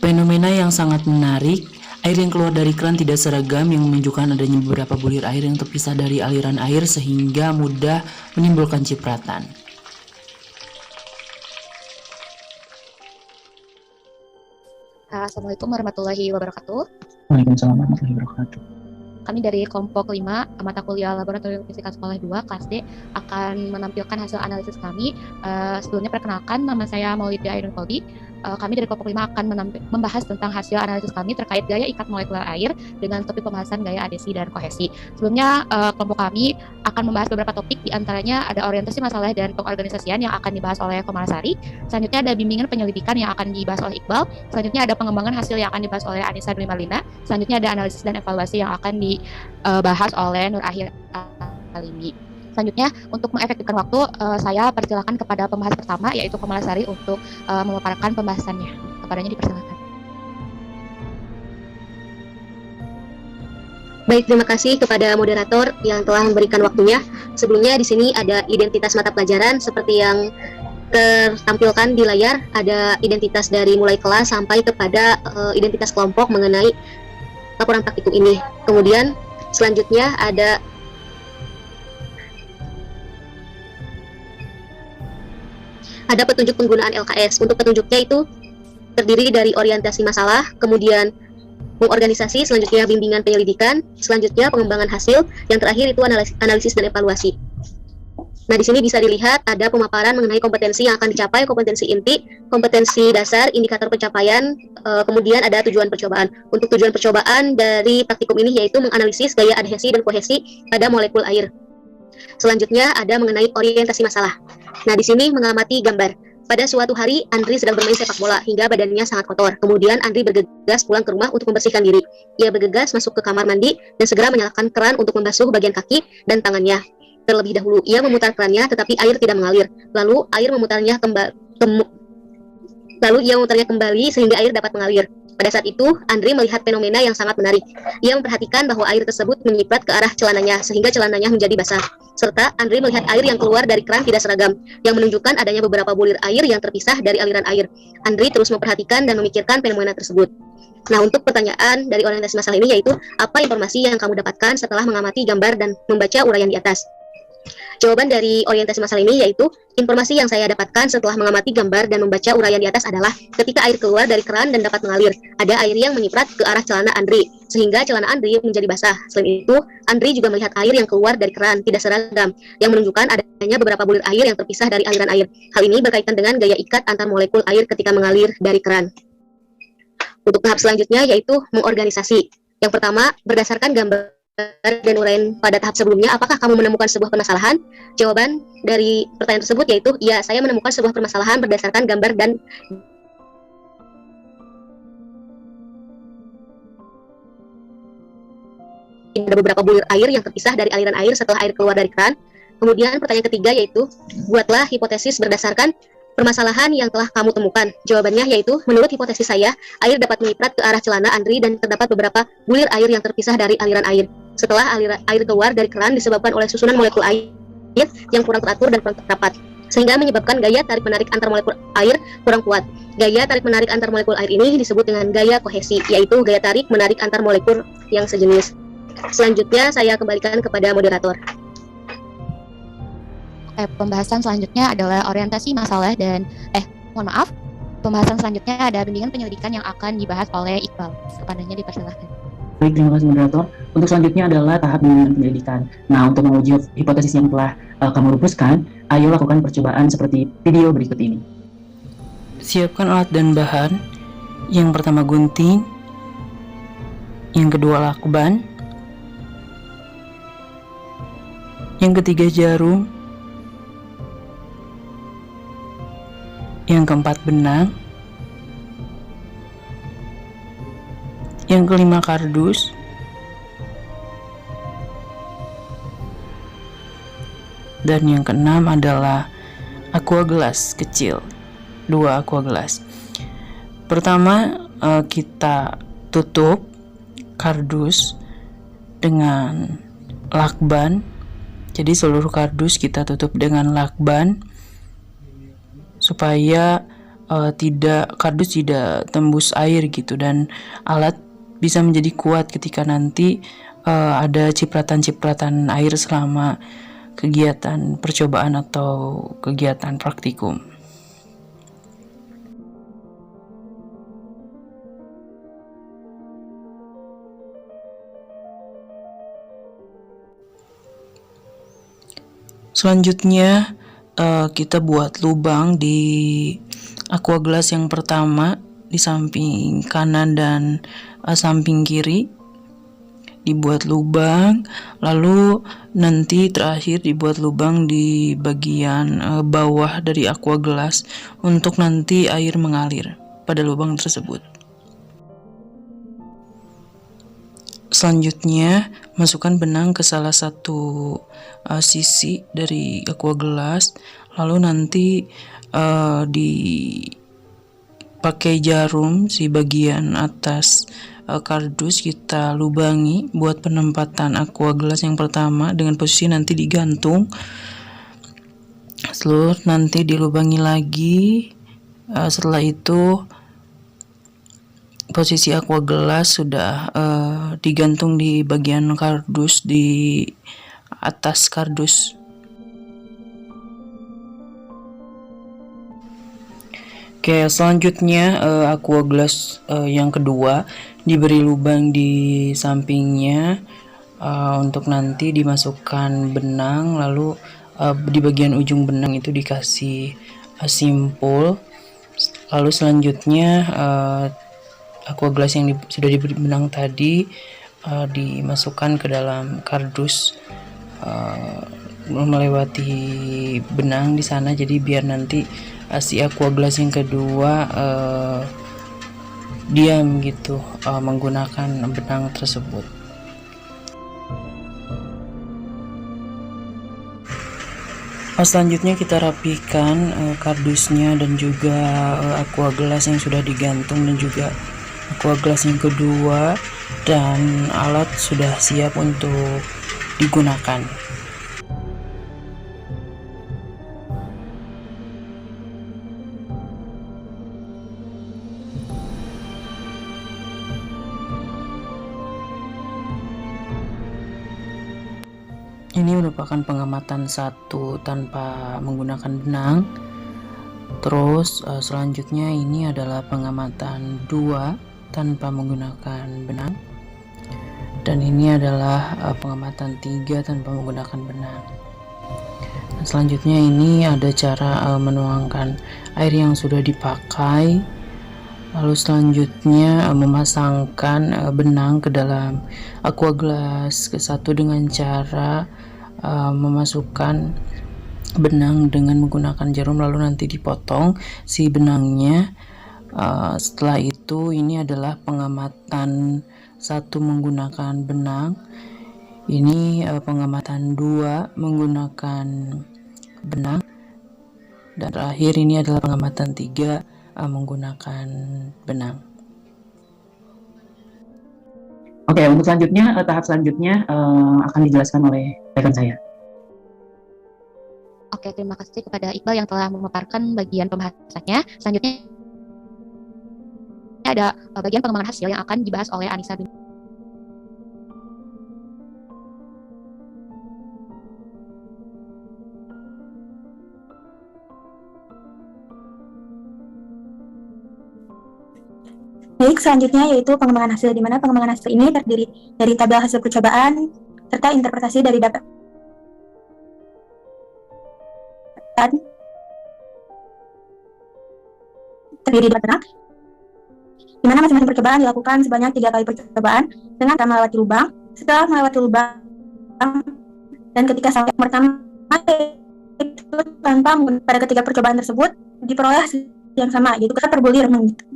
Fenomena yang sangat menarik, air yang keluar dari keran tidak seragam yang menunjukkan adanya beberapa bulir air yang terpisah dari aliran air sehingga mudah menimbulkan cipratan. Assalamualaikum warahmatullahi wabarakatuh. Waalaikumsalam warahmatullahi wabarakatuh. Kami dari kelompok 5 mata kuliah Laboratorium Fisika Sekolah 2 kelas D akan menampilkan hasil analisis kami. Sebelumnya perkenalkan, nama saya Maulidia Ainun Kolbi. Kami dari kelompok 5 akan membahas tentang hasil analisis kami terkait gaya ikat molekuler air dengan topik pembahasan gaya adhesi dan kohesi. Sebelumnya kelompok kami akan membahas beberapa topik, diantaranya ada orientasi masalah dan pengorganisasian yang akan dibahas oleh Komalasari. Selanjutnya ada bimbingan penyelidikan yang akan dibahas oleh Iqbal. Selanjutnya ada pengembangan hasil yang akan dibahas oleh Anissa Dwi Marlina. Selanjutnya ada analisis dan evaluasi yang akan dibahas oleh Nur Akhir Alimi. Selanjutnya, untuk mengefektifkan waktu, saya persilakan kepada pembahas pertama, yaitu Komalasari, untuk memaparkan pembahasannya. Kepadanya dipersilakan. Baik, terima kasih kepada moderator yang telah memberikan waktunya. Sebelumnya di sini ada identitas mata pelajaran seperti yang tertampilkan di layar, ada identitas dari mulai kelas sampai kepada identitas kelompok mengenai laporan praktikum ini. Kemudian selanjutnya ada petunjuk penggunaan LKS. Untuk petunjuknya itu terdiri dari orientasi masalah, kemudian pengorganisasi, selanjutnya bimbingan penyelidikan, selanjutnya pengembangan hasil, yang terakhir itu analisis dan evaluasi. Nah, di sini bisa dilihat ada pemaparan mengenai kompetensi yang akan dicapai, kompetensi inti, kompetensi dasar, indikator pencapaian, kemudian ada tujuan percobaan. Untuk tujuan percobaan dari praktikum ini yaitu menganalisis gaya adhesi dan kohesi pada molekul air. Selanjutnya ada mengenai orientasi masalah. Nah, di sini mengamati gambar. Pada suatu hari, Andri sedang bermain sepak bola hingga badannya sangat kotor. Kemudian Andri bergegas pulang ke rumah untuk membersihkan diri. Ia bergegas masuk ke kamar mandi dan segera menyalakan keran untuk membasuh bagian kaki dan tangannya. Terlebih dahulu, ia memutar kerannya tetapi air tidak mengalir. Lalu ia memutarnya kembali sehingga air dapat mengalir. Pada saat itu, Andri melihat fenomena yang sangat menarik. Ia memperhatikan bahwa air tersebut menyiprat ke arah celananya sehingga celananya menjadi basah. Serta Andri melihat air yang keluar dari keran tidak seragam, yang menunjukkan adanya beberapa bulir air yang terpisah dari aliran air. Andri terus memperhatikan dan memikirkan fenomena tersebut. Nah, untuk pertanyaan dari orientasi masalah ini yaitu, apa informasi yang kamu dapatkan setelah mengamati gambar dan membaca uraian di atas? Jawaban dari orientasi masalah ini yaitu, informasi yang saya dapatkan setelah mengamati gambar dan membaca uraian di atas adalah ketika air keluar dari keran dan dapat mengalir, ada air yang menyiprat ke arah celana Andri, sehingga celana Andri menjadi basah. Selain itu, Andri juga melihat air yang keluar dari keran tidak seragam, yang menunjukkan adanya beberapa bulir air yang terpisah dari aliran air. Hal ini berkaitan dengan gaya ikat antar molekul air ketika mengalir dari keran. Untuk tahap selanjutnya yaitu mengorganisasi. Yang pertama, berdasarkan gambar dan uraian pada tahap sebelumnya, apakah kamu menemukan sebuah permasalahan? Jawaban dari pertanyaan tersebut yaitu, ya, saya menemukan sebuah permasalahan berdasarkan gambar dan ada beberapa bulir air yang terpisah dari aliran air setelah air keluar dari keran. Kemudian pertanyaan ketiga yaitu, buatlah hipotesis berdasarkan permasalahan yang telah kamu temukan. Jawabannya yaitu, menurut hipotesis saya, air dapat menyiprat ke arah celana Andri dan terdapat beberapa bulir air yang terpisah dari aliran air. Setelah air keluar dari keran disebabkan oleh susunan molekul air yang kurang teratur dan kurang rapat, sehingga menyebabkan gaya tarik-menarik antar molekul air kurang kuat. Gaya tarik-menarik antar molekul air ini disebut dengan gaya kohesi, yaitu gaya tarik-menarik antar molekul yang sejenis. Selanjutnya saya kembalikan kepada moderator. Pembahasan selanjutnya adalah orientasi masalah dan pembahasan selanjutnya ada bimbingan penyelidikan yang akan dibahas oleh Iqbal. Kepadanya dipersilahkan. Baik, terima kasih moderator. Untuk selanjutnya adalah tahap bimbingan penyelidikan. Nah, untuk menguji hipotesis yang telah kamu rumuskan, ayo lakukan percobaan seperti video berikut ini. Siapkan alat dan bahan. Yang pertama gunting, yang kedua lakban, yang ketiga jarum, yang keempat benang, yang kelima kardus, dan yang keenam adalah aqua gelas kecil, 2 aqua gelas. Pertama kita tutup kardus dengan lakban. Jadi seluruh kardus kita tutup dengan lakban supaya kardus tidak tembus air gitu, dan alat bisa menjadi kuat ketika nanti ada cipratan-cipratan air selama kegiatan percobaan atau kegiatan praktikum. Selanjutnya kita buat lubang di aquaglass yang pertama di samping kanan dan samping kiri. Dibuat lubang, lalu nanti terakhir dibuat lubang di bagian bawah dari aquaglass untuk nanti air mengalir pada lubang tersebut. Selanjutnya, masukkan benang ke salah satu sisi dari aquaglass, lalu nanti dipakai jarum si bagian atas kardus kita lubangi buat penempatan aquaglass yang pertama dengan posisi nanti digantung. Seluruh nanti dilubangi lagi. Setelah itu posisi aquaglass sudah digantung di bagian kardus, di atas kardus. Oke, selanjutnya aquaglass yang kedua diberi lubang di sampingnya untuk nanti dimasukkan benang, lalu di bagian ujung benang itu dikasih simpul. Lalu selanjutnya aquaglass yang sudah diberi benang tadi dimasukkan ke dalam kardus melewati benang di sana, jadi biar nanti si aquaglass yang kedua diam gitu menggunakan benang tersebut. Selanjutnya kita rapikan kardusnya dan juga aquaglass yang sudah digantung dan juga aquaglass yang kedua, dan alat sudah siap untuk digunakan. Ini merupakan pengamatan satu tanpa menggunakan benang. Terus selanjutnya ini adalah pengamatan 2 tanpa menggunakan benang. Dan ini adalah pengamatan 3 tanpa menggunakan benang. Dan selanjutnya ini ada cara menuangkan air yang sudah dipakai. Lalu selanjutnya memasangkan benang ke dalam aquaglass ke-1 dengan cara memasukkan benang dengan menggunakan jarum, lalu nanti dipotong si benangnya. Setelah itu ini adalah pengamatan 1 menggunakan benang, ini pengamatan 2 menggunakan benang, dan terakhir ini adalah pengamatan 3 menggunakan benang. Oke, untuk selanjutnya, tahap selanjutnya akan dijelaskan oleh rekan saya. Oke, terima kasih kepada Iqbal yang telah memaparkan bagian pembahasannya. Selanjutnya ada bagian pengembangan hasil yang akan dibahas oleh Anissa. Baik, selanjutnya yaitu pengembangan hasil, di mana pengembangan hasil ini terdiri dari tabel hasil percobaan serta interpretasi dari data terdiri dari benang, di mana masing-masing percobaan dilakukan sebanyak 3 kali percobaan dengan melewati lubang. Setelah melewati lubang dan ketika sampai pertama itu tanpa pada ketiga percobaan tersebut diperoleh hasil yang sama, yaitu kita perbulir mengikuti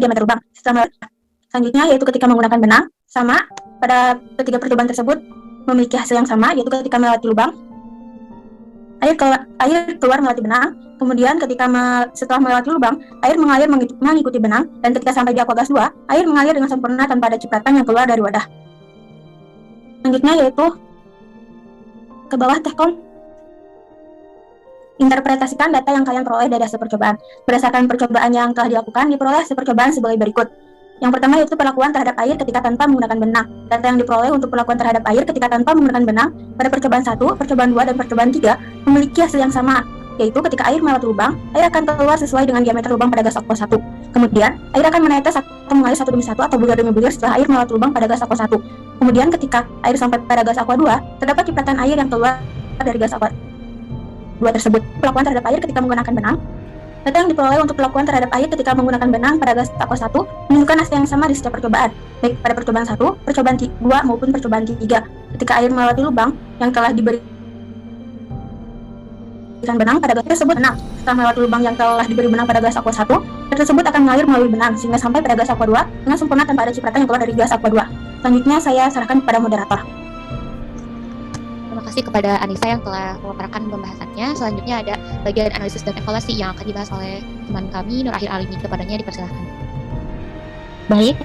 diameter lubang. Selanjutnya yaitu ketika menggunakan benang, sama pada ketiga percobaan tersebut memiliki hasil yang sama, yaitu ketika melewati lubang air keluar melewati benang. Kemudian setelah melewati lubang, air mengalir mengikuti benang, dan ketika sampai di aqua gas 2, air mengalir dengan sempurna tanpa ada cipratan yang keluar dari wadah. Selanjutnya yaitu ke bawah Tehkom. Interpretasikan data yang kalian peroleh dari hasil percobaan. Berdasarkan percobaan yang telah dilakukan, diperoleh hasil percobaan sebagai berikut. Yang pertama yaitu perlakuan terhadap air ketika tanpa menggunakan benang. Data yang diperoleh untuk perlakuan terhadap air ketika tanpa menggunakan benang pada percobaan 1, percobaan 2, dan percobaan 3 memiliki hasil yang sama, yaitu ketika air melewati lubang, air akan keluar sesuai dengan diameter lubang pada gas aqua 1. Kemudian, air akan menetes atau mengalir satu demi satu atau bulir demi bulir setelah air melewati lubang pada gas aqua 1. Kemudian, ketika air sampai pada gas aqua 2, terdapat cipratan air yang keluar dari gas aqua 2 tersebut. Perlakuan terhadap air ketika menggunakan benang. Data yang diperoleh untuk perlakuan terhadap air ketika menggunakan benang pada gas aqua 1 menunjukkan hasil yang sama di setiap percobaan, baik pada percobaan 1, percobaan 2, maupun percobaan 3. Ketika air melewati lubang yang telah diberikan benang pada gas tersebut, setelah melewati lubang yang telah diberi benang pada gas aqua 1, air tersebut akan mengalir melalui benang sehingga sampai pada gas aqua 2 dengan sempurna tanpa ada cipratan yang keluar dari gas aqua 2. Selanjutnya saya serahkan kepada moderator. Terima kasih kepada Anissa yang telah memaparkan pembahasannya. Selanjutnya ada bagian analisis dan evaluasi yang akan dibahas oleh teman kami Nur Akhir Alimi. Kepadanya dipersilakan. Baik.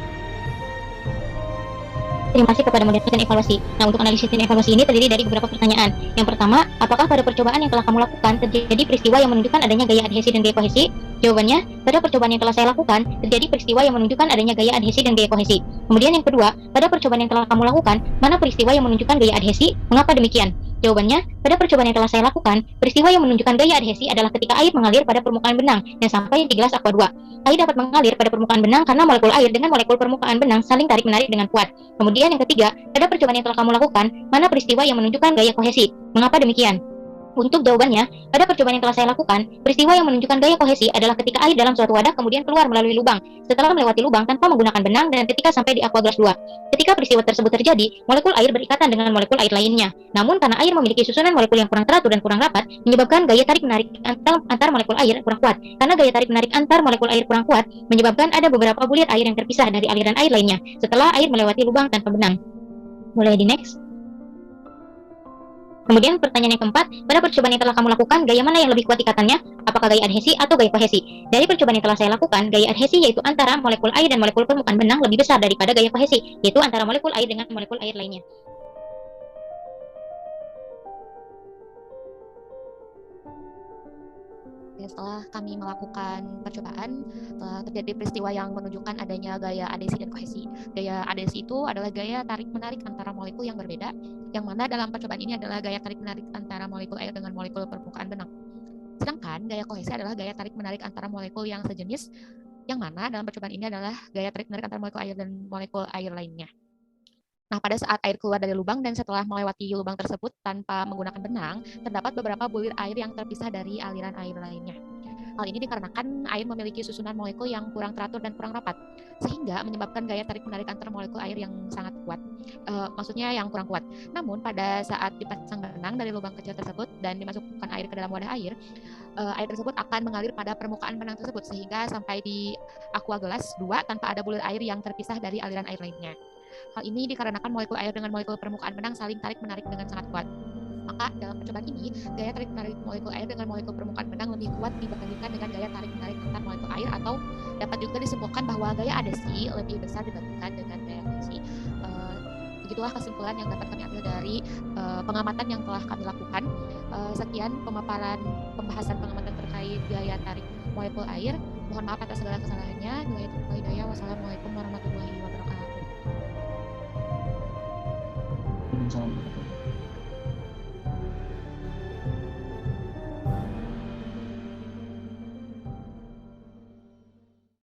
Terima kasih kepada moderator dan evaluasi. Nah, untuk analisis dan evaluasi ini terdiri dari beberapa pertanyaan. Yang pertama, apakah pada percobaan yang telah kamu lakukan terjadi peristiwa yang menunjukkan adanya gaya adhesi dan gaya kohesi? Jawabannya, pada percobaan yang telah saya lakukan terjadi peristiwa yang menunjukkan adanya gaya adhesi dan gaya kohesi. Kemudian yang kedua, pada percobaan yang telah kamu lakukan, mana peristiwa yang menunjukkan gaya adhesi? Mengapa demikian? Jawabannya, pada percobaan yang telah saya lakukan, peristiwa yang menunjukkan gaya adhesi adalah ketika air mengalir pada permukaan benang dan sampai di gelas aqua 2. Air dapat mengalir pada permukaan benang karena molekul air dengan molekul permukaan benang saling tarik-menarik dengan kuat. Kemudian yang ketiga, pada percobaan yang telah kamu lakukan, mana peristiwa yang menunjukkan gaya kohesi? Mengapa demikian? Untuk jawabannya, pada percobaan yang telah saya lakukan, peristiwa yang menunjukkan gaya kohesi adalah ketika air dalam suatu wadah kemudian keluar melalui lubang, setelah melewati lubang tanpa menggunakan benang dan ketika sampai di aqua gas 2. Ketika peristiwa tersebut terjadi, molekul air berikatan dengan molekul air lainnya. Namun karena air memiliki susunan molekul yang kurang teratur dan kurang rapat, menyebabkan gaya tarik-menarik antar molekul air kurang kuat. Karena gaya tarik-menarik antar molekul air kurang kuat, menyebabkan ada beberapa bulir air yang terpisah dari aliran air lainnya, setelah air melewati lubang tanpa benang. Boleh di next? Kemudian pertanyaan yang keempat, pada percobaan yang telah kamu lakukan, gaya mana yang lebih kuat ikatannya? Apakah gaya adhesi atau gaya kohesi? Dari percobaan yang telah saya lakukan, gaya adhesi yaitu antara molekul air dan molekul permukaan benang lebih besar daripada gaya kohesi, yaitu antara molekul air dengan molekul air lainnya. Setelah kami melakukan percobaan, telah terjadi peristiwa yang menunjukkan adanya gaya adhesi dan kohesi. Gaya adhesi itu adalah gaya tarik-menarik antara molekul yang berbeda, yang mana dalam percobaan ini adalah gaya tarik-menarik antara molekul air dengan molekul permukaan benang. Sedangkan gaya kohesi adalah gaya tarik-menarik antara molekul yang sejenis, yang mana dalam percobaan ini adalah gaya tarik-menarik antara molekul air dan molekul air lainnya. Nah, pada saat air keluar dari lubang dan setelah melewati lubang tersebut tanpa menggunakan benang, terdapat beberapa bulir air yang terpisah dari aliran air lainnya. Hal ini dikarenakan air memiliki susunan molekul yang kurang teratur dan kurang rapat, sehingga menyebabkan gaya tarik-menarik antar molekul air yang sangat kuat. Maksudnya yang kurang kuat. Namun, pada saat dipasang benang dari lubang kecil tersebut dan dimasukkan air ke dalam wadah air, air tersebut akan mengalir pada permukaan benang tersebut, sehingga sampai di aqua gelas 2 tanpa ada bulir air yang terpisah dari aliran air lainnya. Hal ini dikarenakan molekul air dengan molekul permukaan benang saling tarik-menarik dengan sangat kuat. Maka dalam percobaan ini, gaya tarik-menarik molekul air dengan molekul permukaan benang lebih kuat dibandingkan dengan gaya tarik-menarik antar molekul air, atau dapat juga disimpulkan bahwa gaya adhesi lebih besar dibandingkan dengan gaya kohesi. Begitulah kesimpulan yang dapat kami ambil dari pengamatan yang telah kami lakukan. Sekian pembahasan pengamatan terkait gaya tarik molekul air. Mohon maaf atas segala kesalahannya. Wassalamualaikum warahmatullahi wabarakatuh. Waalaikumsalam.